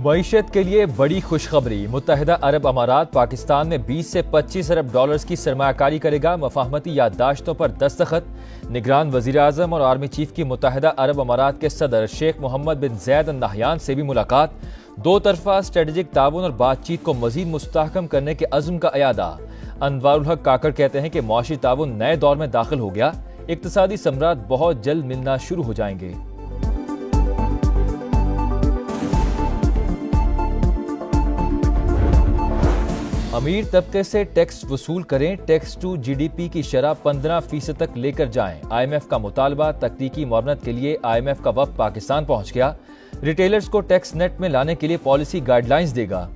मईशत के लिए बड़ी खुशखबरी। मुत्तहिदा अरब अमारात पाकिस्तान में 20 से 25 अरब डॉलर्स की सरमायाकारी करेगा। मफाहमती याददाश्तों पर दस्तखत। निगरान वजीर आजम और आर्मी चीफ की मुत्तहिदा अरब अमारात के सदर शेख मोहम्मद बिन जैद अल नहयान से भी मुलाकात। दो तरफा स्ट्रेटेजिक ताउन और बातचीत को मजीद मुस्तहकम करने के अज़्म का अयादा। अनवारुल हक काकड़ कहते हैं कि मुआशी ताउन नए दौर में दाखिल हो गया। इक्तसादी समरात बहुत जल्द मिलना शुरू हो जाएंगे। अमीर तबके से टैक्स वसूल करें, टैक्स टू जीडीपी की शरह 15% तक लेकर जाएं। IMF का मुतालबा। तकनीकी मुआवनत के लिए IMF का वफ्द पाकिस्तान पहुंच गया। रिटेलर्स को टैक्स नेट में लाने के लिए पॉलिसी गाइडलाइंस देगा।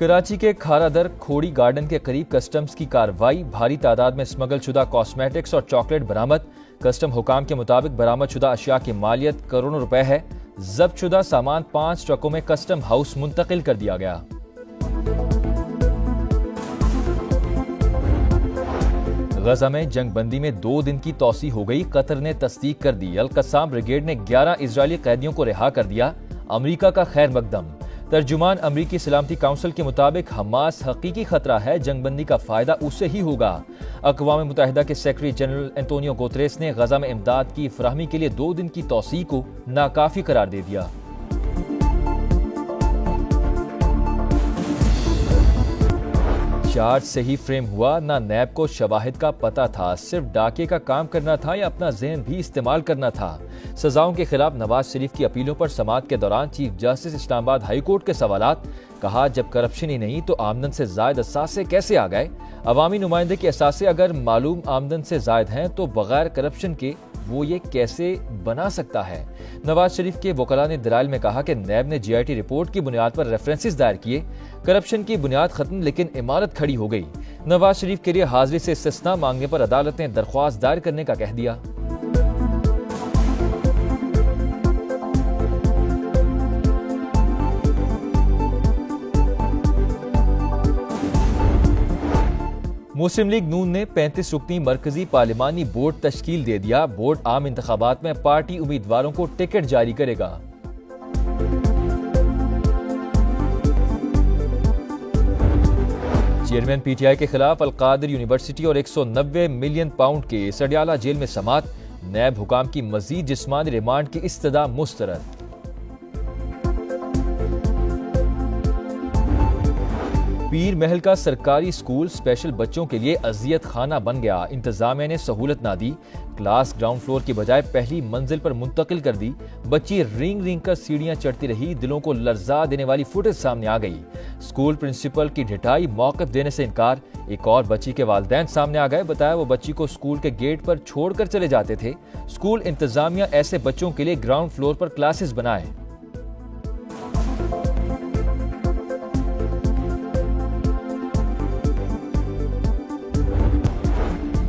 कराची के खारादर खोड़ी गार्डन के करीब कस्टम्स की कार्रवाई। भारी तादाद में स्मगल शुदा कॉस्मेटिक्स और चॉकलेट बरामद। कस्टम हुकाम के मुताबिक बरामद शुदा अशिया की मालियत करोड़ों रुपए है। जब्त शुदा सामान 5 ट्रकों में कस्टम हाउस मुंतकिल कर दिया गया। गजा में जंगबंदी में 2 दिन की तौसी हो गई। कतर ने तस्दीक कर दी। अल कस्साम ब्रिगेड ने 11 इजरायली कैदियों को रिहा कर दिया। अमरीका का खैर मकदम। तर्जुमान अमरीकी सलामती काउंसिल के मुताबिक हमास हकीकी खतरा है। जंगबंदी का फायदा उससे ही होगा। अक़वाम मुत्तहिदा के सेक्रेटरी जनरल एंटोनियो गुतरेस ने गजा में इमदाद की फराहमी के लिए 2 दिन की तौसी को नाकाफी करार दे दिया। चार्ज से ही फ्रेम हुआ। ना नैब को शवाहिद का पता था, सिर्फ डाके का काम करना था या अपना ज़हन भी इस्तेमाल करना था। सजाओं के खिलाफ नवाज शरीफ की अपीलों पर समाअत के दौरान chief justice Islamabad high court के सवालात। कहा, जब करप्शन ही नहीं तो आमदन से जायद असासे कैसे आ गए? अवामी नुमाइंदे के असासे अगर मालूम आमदन से जायद हैं तो बगैर करप्शन के वो ये कैसे बना सकता है? नवाज शरीफ के वकला ने दलाइल में कहा कि नैब ने GIT रिपोर्ट की बुनियाद पर रेफरेंसेस दायर किए। करप्शन की बुनियाद खत्म लेकिन इमारत खड़ी हो गई। नवाज शरीफ के लिए हाजिरी से इस्तिस्ना मांगने पर अदालत ने दरख्वास्त दायर करने का कह दिया। मुस्लिम लीग नून ने 35 रुकनी मरकजी पार्लिमानी बोर्ड तश्कील दे दिया। बोर्ड आम इंतखाबात में पार्टी उम्मीदवारों को टिकट जारी करेगा। चेयरमैन PTI के खिलाफ अलकादिर यूनिवर्सिटी और 190 मिलियन पाउंड के सडियाला जेल में समात। नैब हुकाम की मजीद जिस्मानी रिमांड की इस्तदा मुस्तरद। पीर महल का सरकारी स्कूल स्पेशल बच्चों के लिए अजियत खाना बन गया। इंतजामिया ने सहूलत ना दी। क्लास ग्राउंड फ्लोर की बजाय पहली मंजिल पर मुंतकिल कर दी। बच्ची रिंग रिंग कर सीढ़ियां चढ़ती रही। दिलों को लर्जा देने वाली फुटेज सामने आ गई। स्कूल प्रिंसिपल की ढिठाई, मौक़िफ़ देने से इनकार। एक और बच्ची के वालिदैन सामने आ गए। बताया वो बच्ची को स्कूल के गेट पर छोड़कर चले जाते थे। स्कूल इंतजामिया ऐसे बच्चों के लिए ग्राउंड फ्लोर पर क्लासेस बनाए।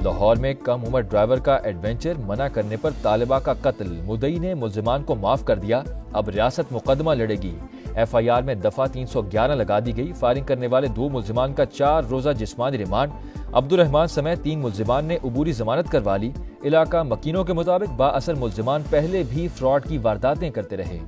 लाहौर में कम उम्र ड्राइवर का एडवेंचर, मना करने पर तालिबा का कत्ल। मुद्दई ने मुल्जिमान को माफ कर दिया। अब रियासत मुकदमा लड़ेगी। FIR में दफा 311 लगा दी गई। फायरिंग करने वाले 2 मुल्जिमान का 4 रोजा जिस्मानी रिमांड। अब्दुल रहमान समेत 3 मुल्जिमान ने अबूरी जमानत करवा ली। इलाका मकीनों के मुताबिक बाअसर मुल्जिमान पहले भी फ्रॉड की वारदातें करते रहे।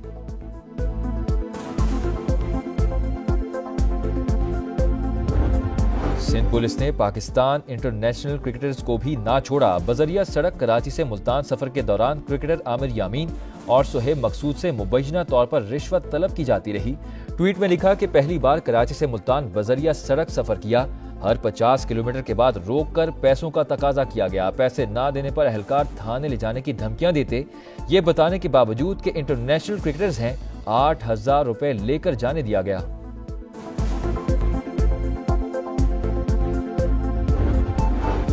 सिंध पुलिस ने पाकिस्तान इंटरनेशनल क्रिकेटर्स को भी ना छोड़ा। बजरिया सड़क कराची से मुल्तान सफर के दौरान क्रिकेटर आमिर यामीन और सुहेब मकसूद से मुबैना तौर पर रिश्वत तलब की जाती रही। ट्वीट में लिखा कि पहली बार कराची से मुल्तान बजरिया सड़क सफर किया। हर 50 किलोमीटर के बाद रोककर पैसों का तकाजा किया गया। पैसे ना देने पर अहलकार थाने ले जाने की धमकियां देते। ये बताने के बावजूद कि इंटरनेशनल क्रिकेटर्स हैं, 8,000 रुपए लेकर जाने दिया गया।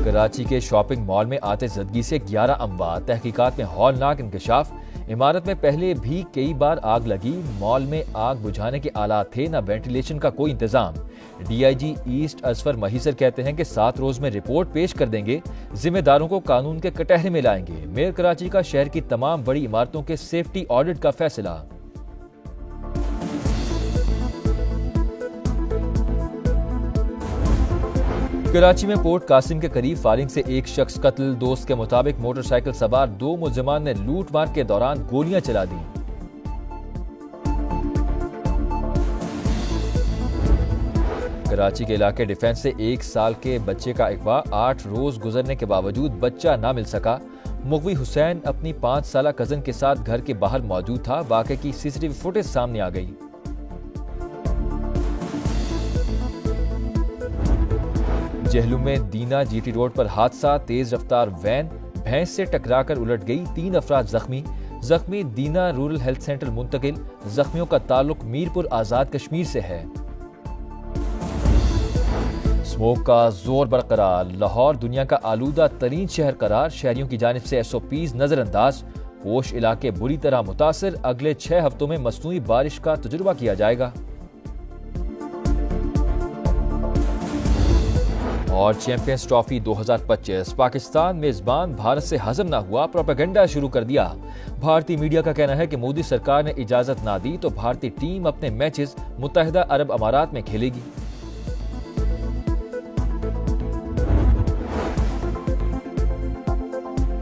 कराची के शॉपिंग मॉल में आतिशज़दगी से 11 अमवात। तहकीकात में हौलनाक इंकशाफ। इमारत में पहले भी कई बार आग लगी। मॉल में आग बुझाने के आलात थे, न वेंटिलेशन का कोई इंतजाम। DIG ईस्ट असफर महीसर कहते हैं कि 7 रोज में रिपोर्ट पेश कर देंगे। जिम्मेदारों को कानून के कटहरे में लाएंगे। मेयर कराची का शहर की तमाम बड़ी इमारतों के सेफ्टी ऑडिट का फैसला। कराची में पोर्ट कासिम के करीब फायरिंग से एक शख्स कत्ल। दोस्त के मुताबिक मोटरसाइकिल सवार 2 मुलजिमान ने लूटमार के दौरान गोलियां चला दी। कराची के इलाके डिफेंस से 1 साल के बच्चे का अगवा। 8 रोज गुजरने के बावजूद बच्चा ना मिल सका। मुगवी हुसैन अपनी 5 साला कजन के साथ घर के बाहर मौजूद था। वाक़े की सीसीटीवी फुटेज सामने आ गई। जेहलू में दीना जीटी रोड पर हादसा। तेज रफ्तार वैन भैंस से टकराकर उलट गई। 3 अफराद जख्मी दीना रूरल हेल्थ सेंटर मुंतकिल। जख्मियों का ताल्लुक मीरपुर आजाद कश्मीर से है। स्मोक का जोर बरकरार। लाहौर दुनिया का आलूदा तरीन शहर करार। शहरियों की जानिब से SOPs नजरअंदाज। पोश इलाके बुरी तरह मुतासिर। अगले 6 हफ्तों में मसनूई बारिश का तजुर्बा किया जाएगा। और चैंपियंस ट्रॉफी 2025 पाकिस्तान मेजबान भारत से हजम न हुआ। प्रोपेगेंडा शुरू कर दिया। भारतीय मीडिया का कहना है कि मोदी सरकार ने इजाजत ना दी तो भारतीय टीम अपने मैचेस मुत्तहिदा अरब अमारात में खेलेगी।